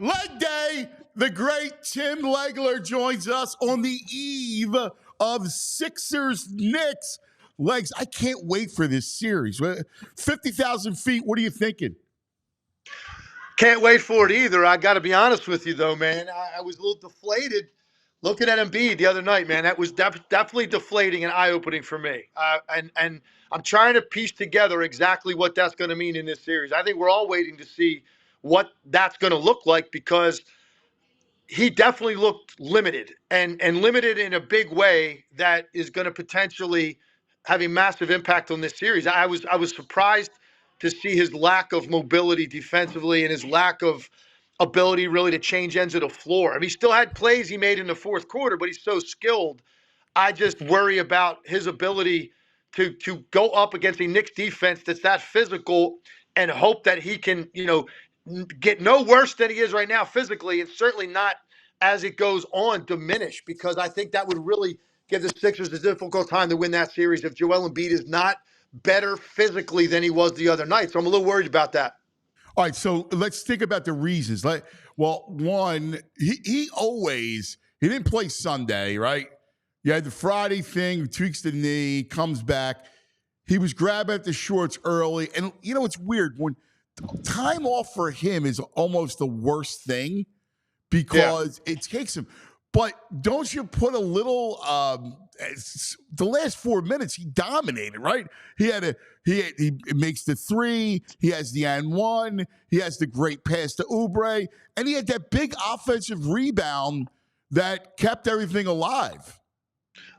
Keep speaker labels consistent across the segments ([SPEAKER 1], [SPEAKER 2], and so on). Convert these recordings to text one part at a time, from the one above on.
[SPEAKER 1] Leg day. The great Tim Legler joins us on the eve of Sixers Knicks. Legs, I can't wait for this series. 50,000 feet, what are you thinking?
[SPEAKER 2] Can't wait for it either. I got to be honest with you, though, man. I was a little deflated looking at Embiid the other night, man. That was definitely deflating and eye-opening for me. And I'm trying to piece together exactly what that's going to mean in this series. I think we're all waiting to see what that's going to look like because he definitely looked limited and limited in a big way that is going to potentially have a massive impact on this series. I was surprised to see his lack of mobility defensively and his lack of ability really to change ends of the floor. I mean, he still had plays he made in the fourth quarter, but he's so skilled. I just worry about his ability to go up against a Knicks defense that's that physical and hope that he can, get no worse than he is right now physically, and certainly not as it goes on diminish, because I think that would really give the Sixers a difficult time to win that series if Joel Embiid is not better physically than he was the other night. So I'm a little worried about that.
[SPEAKER 1] All right, so let's think about the reasons. One, he didn't play Sunday, right? You had the Friday thing, tweaks the knee, comes back. He was grabbing at the shorts early. And, it's weird. When time off for him is almost the worst thing because it takes him. But don't you put a little the last 4 minutes he dominated, right? He makes the three, he has the and one, he has the great pass to Oubre, and he had that big offensive rebound that kept everything alive.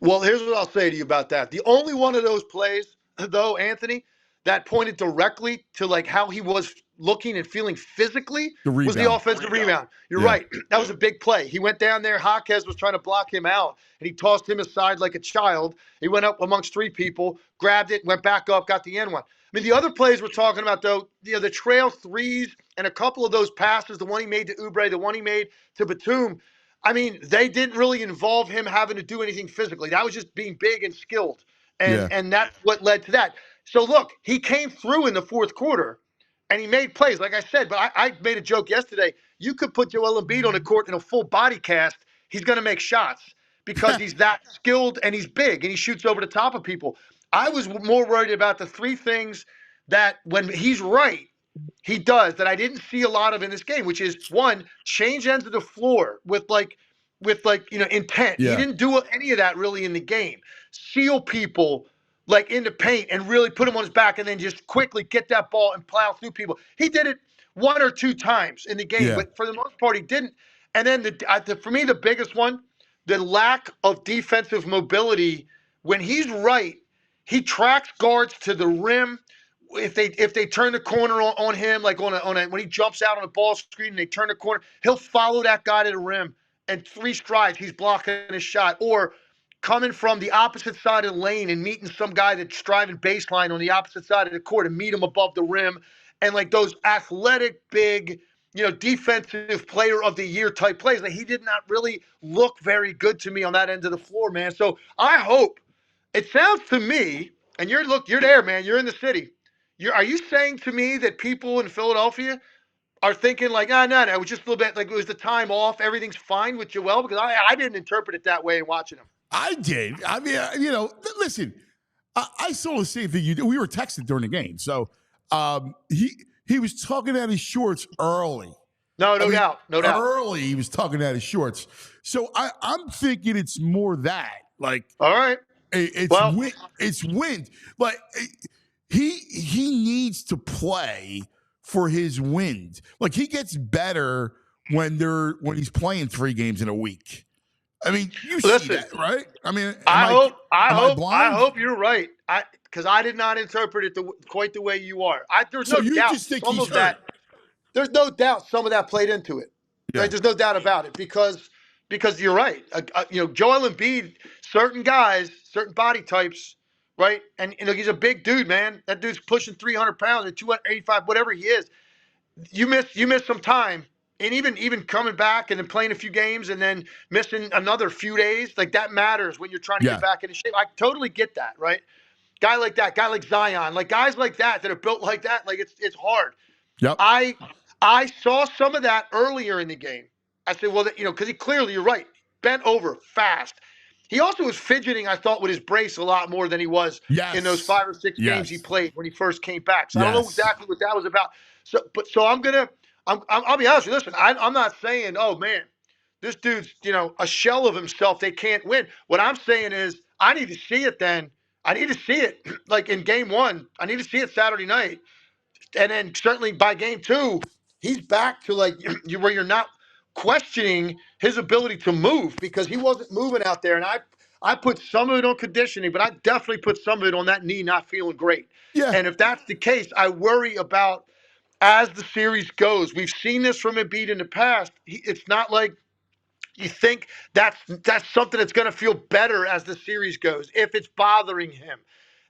[SPEAKER 2] Well, here's what I'll say to you about that. The only one of those plays, though, Anthony, that pointed directly to like how he was looking and feeling physically was the offensive rebound. You're right. That was a big play. He went down there. Jaquez was trying to block him out, and he tossed him aside like a child. He went up amongst three people, grabbed it, went back up, got the end one. I mean, the other plays we're talking about, though, the trail threes and a couple of those passes, the one he made to Oubre, the one he made to Batum, I mean, they didn't really involve him having to do anything physically. That was just being big and skilled, and that's what led to that. So, look, he came through in the fourth quarter, and he made plays, like I said. But I made a joke yesterday. You could put Joel Embiid on the court in a full body cast. He's going to make shots because he's that skilled, and he's big, and he shoots over the top of people. I was more worried about the three things that when he's right, he does that I didn't see a lot of in this game, which is, one, change ends of the floor with intent.
[SPEAKER 1] Yeah.
[SPEAKER 2] He didn't do any of that really in the game. Seal people like in the paint and really put him on his back and then just quickly get that ball and plow through people. He did it one or two times in the game, but for the most part he didn't. And then for me, the biggest one, the lack of defensive mobility. When he's right, he tracks guards to the rim. If they turn the corner on him, like when he jumps out on a ball screen and they turn the corner, he'll follow that guy to the rim, and 3 strides he's blocking his shot. Or coming from the opposite side of the lane and meeting some guy that's driving baseline on the opposite side of the court and meet him above the rim, and like those athletic, big, defensive player of the year type plays. Like, he did not really look very good to me on that end of the floor, man. So I hope, it sounds to me, and you're there, man. You're in the city. Are you saying to me that people in Philadelphia are thinking like, no, it was just a little bit like it was the time off, everything's fine with Joel? Because I didn't interpret it that way in watching him.
[SPEAKER 1] I did. I mean, listen, I saw the same thing you did. We were texting during the game. So he was tugging at his shorts early.
[SPEAKER 2] No doubt.
[SPEAKER 1] Early, he was tugging at his shorts. So I'm thinking it's more that. Like,
[SPEAKER 2] all right.
[SPEAKER 1] It's wind. Like, he needs to play for his wind. Like, he gets better when he's playing 3 games in a week. I mean, you see that, right? I mean, I
[SPEAKER 2] hope you're right. Because I did not interpret it quite the way you are. There's no doubt
[SPEAKER 1] just think
[SPEAKER 2] some of that. There's no doubt some of that played into it. Yeah. Right? There's no doubt about it because you're right. Joel Embiid, certain guys, certain body types, right? And he's a big dude, man. That dude's pushing 300 pounds or 285, whatever he is. You miss some time. And even coming back and then playing a few games and then missing another few days, like that matters when you're trying to get back into shape. I totally get that, right? Guy like that, guy like Zion, like guys like that are built like that, like it's hard.
[SPEAKER 1] Yep.
[SPEAKER 2] I I saw some of that earlier in the game. I said, well, because he clearly, you're right, bent over fast. He also was fidgeting, I thought, with his brace a lot more than he was in those
[SPEAKER 1] Yes.
[SPEAKER 2] 5 or 6 games he
[SPEAKER 1] Yes.
[SPEAKER 2] played when he first came back. So I don't know
[SPEAKER 1] Yes.
[SPEAKER 2] exactly what that was about. So I'll be honest with you. Listen, I'm not saying, oh man, this dude's a shell of himself. They can't win. What I'm saying is, I need to see it. Then I need to see it like in game 1. I need to see it Saturday night. And then certainly by game 2, he's back to like where you're not questioning his ability to move, because he wasn't moving out there. And I put some of it on conditioning, but I definitely put some of it on that knee not feeling great.
[SPEAKER 1] Yeah.
[SPEAKER 2] And if that's the case, I worry about as the series goes. We've seen this from Embiid in the past. It's not like you think that's something that's going to feel better as the series goes if it's bothering him.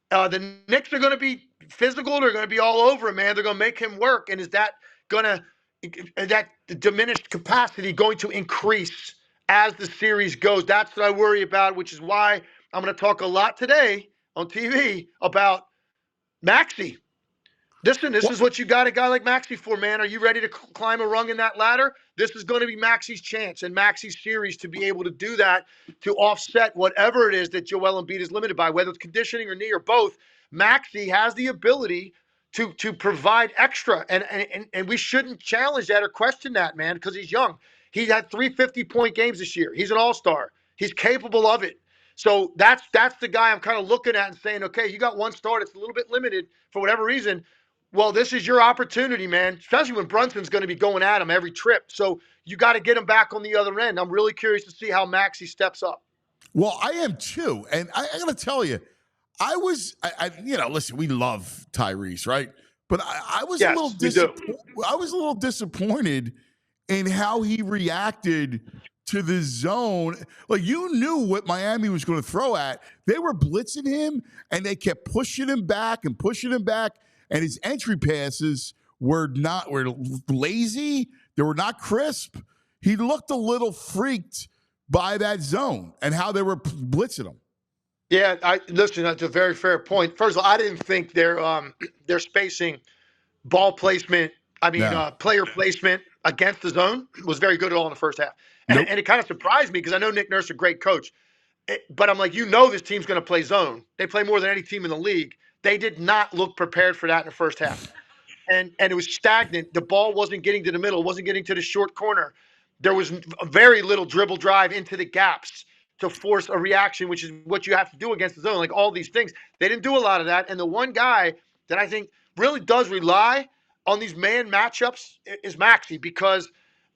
[SPEAKER 2] The Knicks are going to be physical. They're going to be all over him, man. They're going to make him work. And is that diminished capacity going to increase as the series goes? That's what I worry about, which is why I'm going to talk a lot today on TV about Maxey. Listen, this is what you got a guy like Maxey for, man. Are you ready to climb a rung in that ladder? This is going to be Maxey's chance and Maxey's series to be able to do that, to offset whatever it is that Joel Embiid is limited by, whether it's conditioning or knee or both. Maxey has the ability to provide extra, and we shouldn't challenge that or question that, man, because he's young. He had 350-point games this year. He's an all-star. He's capable of it. So that's the guy I'm kind of looking at and saying, okay, you got one start. It's a little bit limited for whatever reason. Well, this is your opportunity, man, especially when Brunson's going to be going at him every trip. So you got to get him back on the other end. I'm really curious to see how Maxey steps up.
[SPEAKER 1] Well, I am too. And I got to tell you, listen, we love Tyrese, right? But I was
[SPEAKER 2] Yes,
[SPEAKER 1] a little I was a little disappointed in how he reacted to the zone. Like, you knew what Miami was going to throw at. They were blitzing him, and they kept pushing him back. And his entry passes were lazy. They were not crisp. He looked a little freaked by that zone and how they were blitzing him.
[SPEAKER 2] Yeah, listen, that's a very fair point. First of all, I didn't think their spacing, ball placement, player placement against the zone was very good at all in the first half.
[SPEAKER 1] Nope.
[SPEAKER 2] And it kind of surprised me because I know Nick Nurse is a great coach. But I'm like, this team's going to play zone. They play more than any team in the league. They did not look prepared for that in the first half. And it was stagnant. The ball wasn't getting to the middle, wasn't getting to the short corner. There was very little dribble drive into the gaps to force a reaction, which is what you have to do against the zone. Like all these things, they didn't do a lot of that. And the one guy that I think really does rely on these man matchups is Maxey, because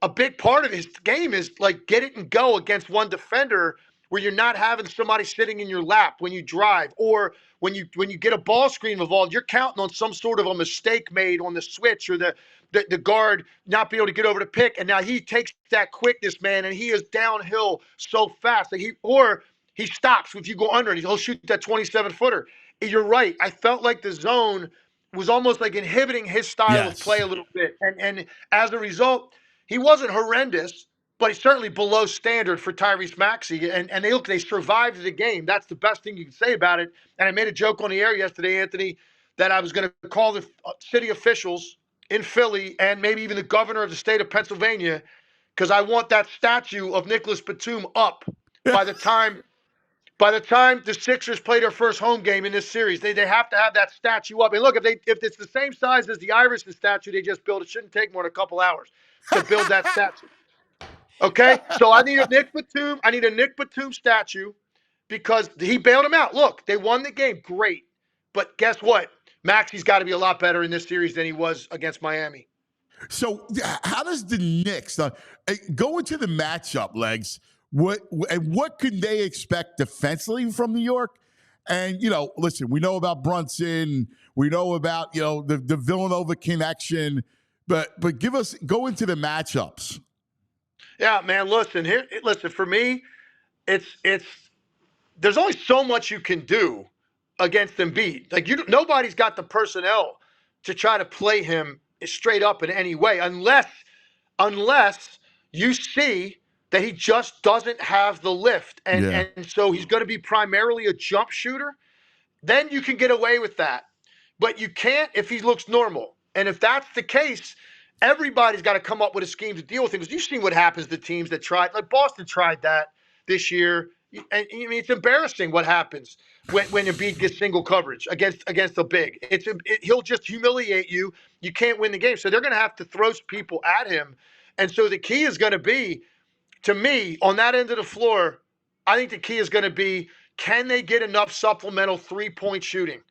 [SPEAKER 2] a big part of his game is like get it and go against one defender, where you're not having somebody sitting in your lap when you drive, or when you get a ball screen involved, you're counting on some sort of a mistake made on the switch, or the guard not be able to get over the pick. And now he takes that quickness, man, and he is downhill so fast. Like he stops if you go under, and he'll shoot that 27-footer. You're right. I felt like the zone was almost like inhibiting his style of play a little bit. And as a result, he wasn't horrendous, but he's certainly below standard for Tyrese Maxey. And they survived the game. That's the best thing you can say about it. And I made a joke on the air yesterday, Anthony, that I was going to call the city officials in Philly and maybe even the governor of the state of Pennsylvania, because I want that statue of Nicholas Batum up by the time the Sixers play their first home game in this series. They have to have that statue up. And look, if it's the same size as the Iverson statue they just built, it shouldn't take more than a couple hours to build that statue. Okay, so I need a Nick Batum statue, because he bailed him out. Look, they won the game, great, but guess what? Maxey's got to be a lot better in this series than he was against Miami.
[SPEAKER 1] So how does the Knicks go into the matchup, Legs? What can they expect defensively from New York? And, listen, we know about Brunson. We know about, the Villanova connection. But go into the matchups.
[SPEAKER 2] Yeah, man, listen, for me, it's there's only so much you can do against Embiid. Like nobody's got the personnel to try to play him straight up in any way, unless you see that he just doesn't have the lift. And so he's going to be primarily a jump shooter. Then you can get away with that. But you can't if he looks normal. And if that's the case, everybody's got to come up with a scheme to deal with things. You've seen what happens to teams that tried, like Boston tried that this year. And I mean, it's embarrassing what happens when Embiid gets single coverage against the big. He'll just humiliate you. You can't win the game. So they're going to have to throw people at him. And so the key is going to be, to me, on that end of the floor, I think the key is going to be, can they get enough supplemental three-point shooting?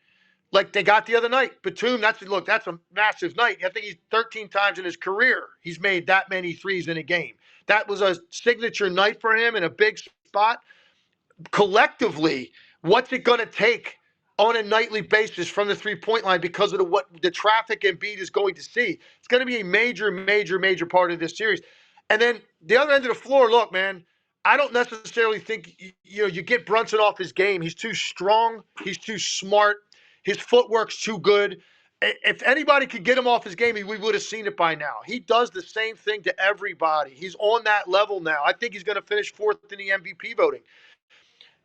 [SPEAKER 2] Like they got the other night. Batum, that's a massive night. I think he's 13 times in his career he's made that many threes in a game. That was a signature night for him in a big spot. Collectively, what's it going to take on a nightly basis from the three-point line because of what the traffic Embiid is going to see? It's going to be a major, major, major part of this series. And then the other end of the floor, look, man, I don't necessarily think you get Brunson off his game. He's too strong. He's too smart. His footwork's too good. If anybody could get him off his game, we would have seen it by now. He does the same thing to everybody. He's on that level now. I think he's going to finish fourth in the MVP voting.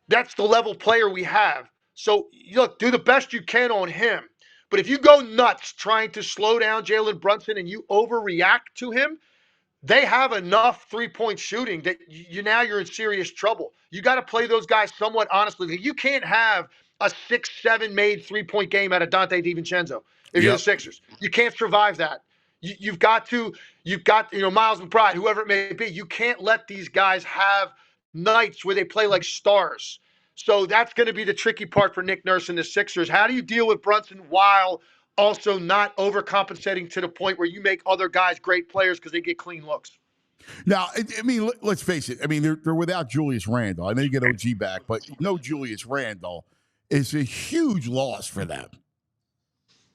[SPEAKER 2] That's the level player we have. So, look, do the best you can on him. But if you go nuts trying to slow down Jalen Brunson and you overreact to him, they have enough three-point shooting that you're in serious trouble. You got to play those guys somewhat honestly. You can't have a 6-7 made three-point game out of Dante DiVincenzo if you're the Sixers. You can't survive that. You've got Miles McBride, whoever it may be. You can't let these guys have nights where they play like stars. So that's going to be the tricky part for Nick Nurse and the Sixers. How do you deal with Brunson while also not overcompensating to the point where you make other guys great players because they get clean looks?
[SPEAKER 1] Now, I mean, let's face it. I mean, they're without Julius Randle. I know you get OG back, but no Julius Randle is a huge loss for them.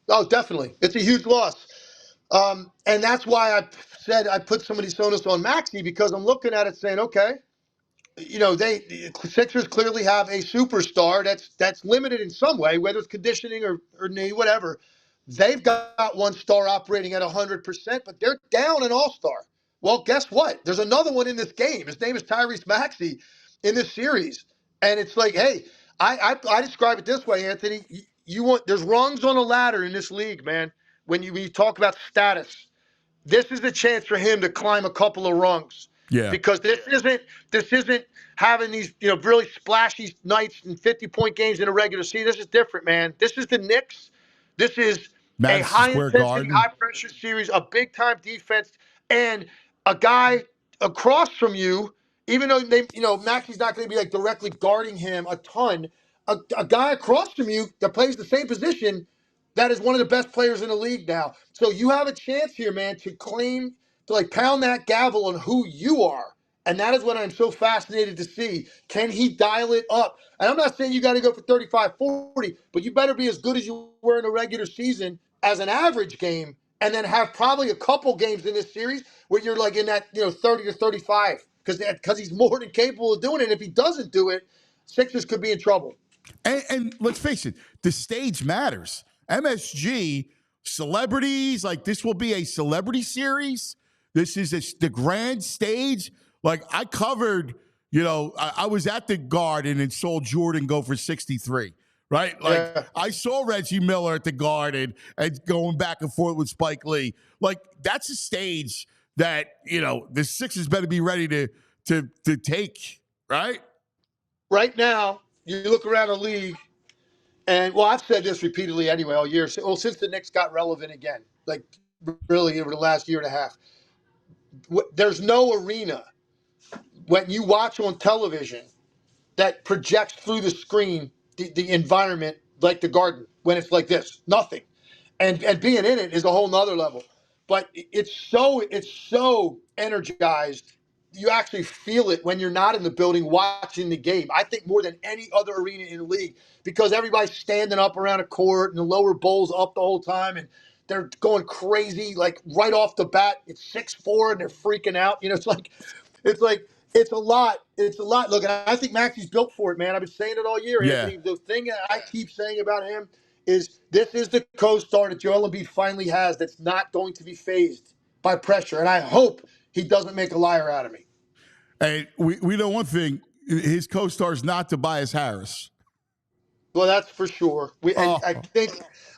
[SPEAKER 2] Oh, definitely. It's a huge loss. And that's why I said I put some of these onus on Maxey, because I'm looking at it saying, okay, the Sixers clearly have a superstar that's limited in some way, whether it's conditioning or knee, whatever. They've got one star operating at 100%, but they're down an all-star. Well, guess what? There's another one in this game. His name is Tyrese Maxey in this series. And it's like, hey, I describe it this way, Anthony. There's rungs on a ladder in this league, man. When you talk about status, this is the chance for him to climb a couple of rungs.
[SPEAKER 1] Yeah.
[SPEAKER 2] Because this isn't having these really splashy nights and 50-point games in a regular season. This is different, man. This is the Knicks. This is a high-intensity, high-pressure series, a big-time defense, and a guy across from you, even though Maxey's not going to be like directly guarding him a ton, a guy across from you that plays the same position that is one of the best players in the league now. So you have a chance here, man, to pound that gavel on who you are. And that is what I'm so fascinated to see. Can he dial it up? And I'm not saying you got to go for 35, 40, but you better be as good as you were in a regular season as an average game, and then have probably a couple games in this series where you're like in that 30 to 35, because he's more than capable of doing it. And if he doesn't do it, Sixers could be in trouble.
[SPEAKER 1] And let's face it, the stage matters. MSG, celebrities, like this will be a celebrity series. This is the grand stage. Like I covered, I was at the Garden and saw Jordan go for 63, right? Like I saw Reggie Miller at the Garden and going back and forth with Spike Lee. Like that's a stage that, the Sixers better be ready to take, right?
[SPEAKER 2] Right now, you look around the league, and I've said this repeatedly anyway all year. Since the Knicks got relevant again, like really over the last year and a half, there's no arena when you watch on television that projects through the screen the environment like the Garden when it's like this. Nothing. And being in it is a whole nother level. But it's so energized. You actually feel it when you're not in the building watching the game. I think more than any other arena in the league, because everybody's standing up around a court and the lower bowl's up the whole time and they're going crazy, like right off the bat. It's 6-4 and they're freaking out. It's a lot. It's a lot. Look, I think Maxey's built for it, man. I've been saying it all year, Anthony. The thing that I keep saying about him is this is the co-star that Joel Embiid finally has that's not going to be fazed by pressure. And I hope he doesn't make a liar out of me.
[SPEAKER 1] And we know one thing, his co-star is not Tobias Harris.
[SPEAKER 2] Well, that's for sure. And
[SPEAKER 1] Oh,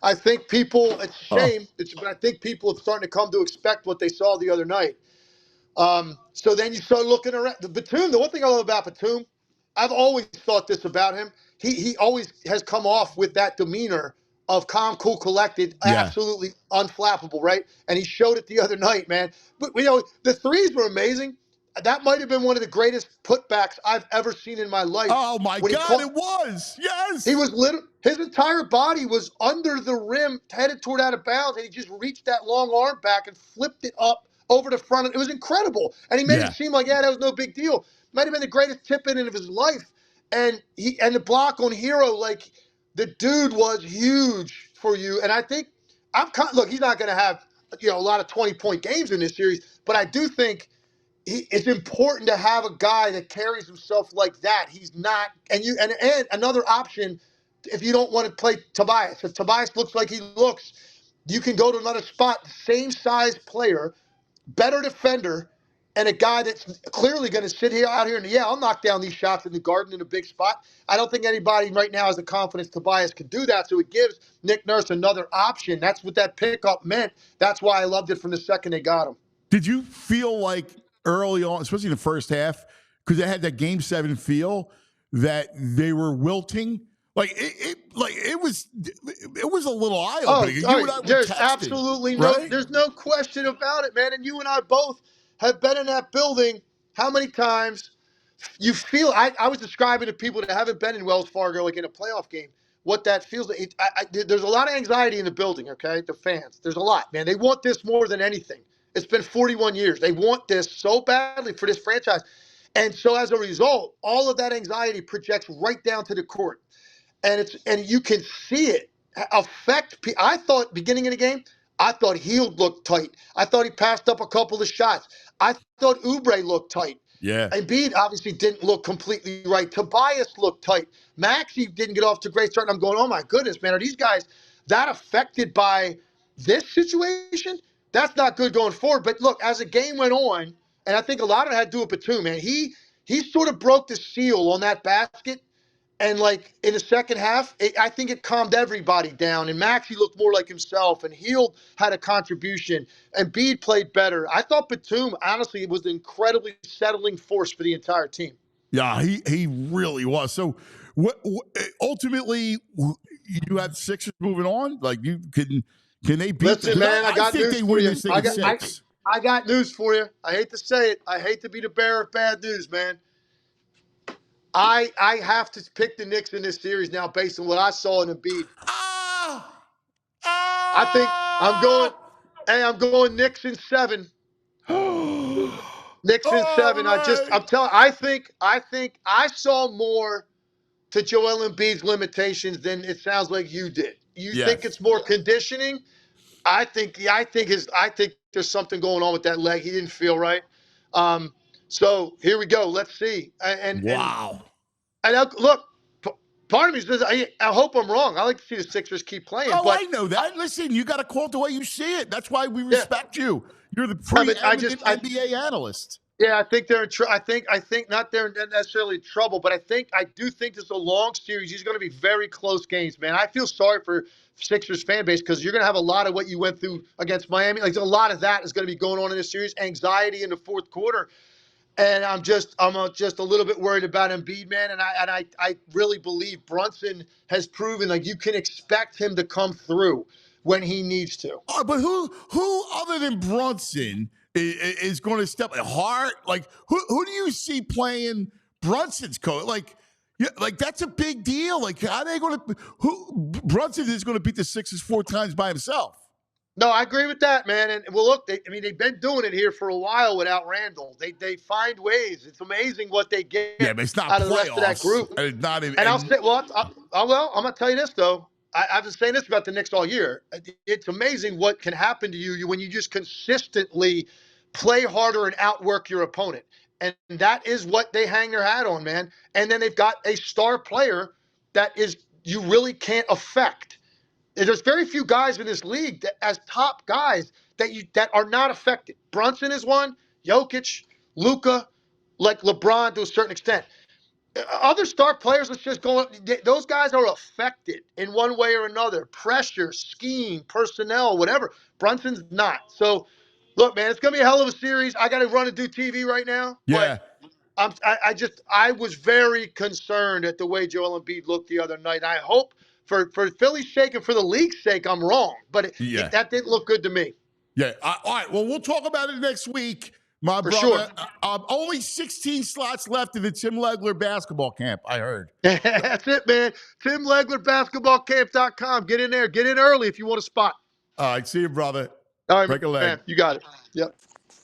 [SPEAKER 2] I think people. It's a
[SPEAKER 1] oh,
[SPEAKER 2] shame. But I think people are starting to come to expect what they saw the other night. So then you start looking around. The Batum. The one thing I love about Batum, I've always thought this about him. He always has come off with that demeanor of calm, cool, collected,
[SPEAKER 1] yeah.
[SPEAKER 2] absolutely unflappable, right? And he showed it the other night, man. But the threes were amazing. That might have been one of the greatest putbacks I've ever seen in my life.
[SPEAKER 1] Oh my
[SPEAKER 2] When he
[SPEAKER 1] God,
[SPEAKER 2] caught,
[SPEAKER 1] it was.
[SPEAKER 2] he
[SPEAKER 1] Yes.
[SPEAKER 2] was his entire body was under the rim, headed toward out of bounds, and he just reached that long arm back and flipped it up over the front. It was incredible. And he made it
[SPEAKER 1] Yeah.
[SPEAKER 2] seem like, yeah, that was no big deal. Might have been the greatest tip in of his life. And the block on Hero, like the dude was huge for you. And I think look, he's not gonna have a lot of 20-point games in this series, but I do think it's important to have a guy that carries himself like that. He's not, and another option, if you don't want to play Tobias. If Tobias looks like he looks, you can go to another spot, same size player, better defender, and a guy that's clearly going to sit out here and I'll knock down these shots in the Garden in a big spot. I don't think anybody right now has the confidence Tobias can do that. So it gives Nick Nurse another option. That's what that pickup meant. That's why I loved it from the second they got him.
[SPEAKER 1] Did you feel like early on, especially in the first half, because they had that Game 7 feel that they were wilting? Like it was a little eye opening. You and I were
[SPEAKER 2] There's
[SPEAKER 1] texting,
[SPEAKER 2] absolutely
[SPEAKER 1] right?
[SPEAKER 2] there's no question about it, man. And you and I both have been in that building. How many times you feel? I was describing to people that haven't been in Wells Fargo, like in a playoff game, what that feels like. There's a lot of anxiety in the building. Okay, the fans. There's a lot, man. They want this more than anything. It's been 41 years. They want this so badly for this franchise, and so as a result, all of that anxiety projects right down to the court, and you can see it affect. I thought beginning of the game, I thought Hield looked tight. I thought he passed up a couple of shots. I thought Oubre looked tight.
[SPEAKER 1] Yeah.
[SPEAKER 2] Embiid obviously didn't look completely right. Tobias looked tight. Maxey didn't get off to a great start. And I'm going, oh my goodness, man, are these guys that affected by this situation? That's not good going forward. But look, as the game went on, and I think a lot of it had to do with Batum, man. He sort of broke the seal on that basket. And like in the second half, I think it calmed everybody down. And Maxey looked more like himself. And Hield had a contribution. And Embiid played better. I thought Batum, honestly, was an incredibly settling force for the entire team.
[SPEAKER 1] Yeah, he really was. So ultimately, you have Sixers moving on. Like you can they beat?
[SPEAKER 2] Listen, man, I got
[SPEAKER 1] think
[SPEAKER 2] news
[SPEAKER 1] they
[SPEAKER 2] for
[SPEAKER 1] win
[SPEAKER 2] you.
[SPEAKER 1] this thing in six.
[SPEAKER 2] I got news for you. I hate to say it. I hate to be the bearer of bad news, man. I have to pick the Knicks in this series now based on what I saw in Embiid. I think I'm going Knicks in 7. Knicks in 7.
[SPEAKER 1] Man.
[SPEAKER 2] I think I saw more to Joel Embiid's limitations than it sounds like you did. You think
[SPEAKER 1] Yes.
[SPEAKER 2] it's more conditioning? I think there's something going on with that leg. He didn't feel right. So here we go. Let's see.
[SPEAKER 1] Wow.
[SPEAKER 2] And look, part of me says I hope I'm wrong. I like to see the Sixers keep playing.
[SPEAKER 1] Oh,
[SPEAKER 2] but
[SPEAKER 1] I know that. Listen, you got to call it the way you see it. That's why we respect you. You're the preeminent NBA analyst.
[SPEAKER 2] Yeah, I think they're in trouble. I think not they're necessarily in trouble, but I do think this is a long series. These are going to be very close games, man. I feel sorry for Sixers fan base because you're going to have a lot of what you went through against Miami. Like a lot of that is going to be going on in this series. Anxiety in the fourth quarter. And I'm just a little bit worried about Embiid, man. And I really believe Brunson has proven like you can expect him to come through when he needs to.
[SPEAKER 1] Oh, but who other than Brunson is going to step Hart? Like who do you see playing Brunson's coach? Like that's a big deal. Like how are they going to? Brunson is going to beat the Sixers 4 times by himself.
[SPEAKER 2] No, I agree with that, man. And well, look, they've been doing it here for a while without Randall. They find ways. It's amazing what they get
[SPEAKER 1] but it's not
[SPEAKER 2] out of the rest of that group.
[SPEAKER 1] It's not even,
[SPEAKER 2] and I'll say, I'm going to tell you this though. I've been saying this about the Knicks all year. It's amazing what can happen to you when you just consistently play harder and outwork your opponent. And that is what they hang their hat on, man. And then they've got a star player that is you really can't affect. There's very few guys in this league that, as top guys that are not affected. Brunson is one, Jokic, Luka, like LeBron to a certain extent. Other star players, let's just go. Those guys are affected in one way or another. Pressure, scheme, personnel, whatever. Brunson's not. So, look, man, it's gonna be a hell of a series. I got to run and do TV right now,
[SPEAKER 1] Yeah.
[SPEAKER 2] but I was very concerned at the way Joel Embiid looked the other night. I hope for Philly's sake and for the league's sake, I'm wrong, but that didn't look good to me.
[SPEAKER 1] Yeah. All right. Well, we'll talk about it next week, my
[SPEAKER 2] For
[SPEAKER 1] brother.
[SPEAKER 2] sure.
[SPEAKER 1] Only 16 slots left in the Tim Legler basketball camp, I heard.
[SPEAKER 2] That's it, man. Tim Legler, basketballcamp.com. Get in there. Get in early if you want a spot.
[SPEAKER 1] All right. See you, brother.
[SPEAKER 2] All right,
[SPEAKER 1] Break a leg.
[SPEAKER 2] man. You got it. Yep.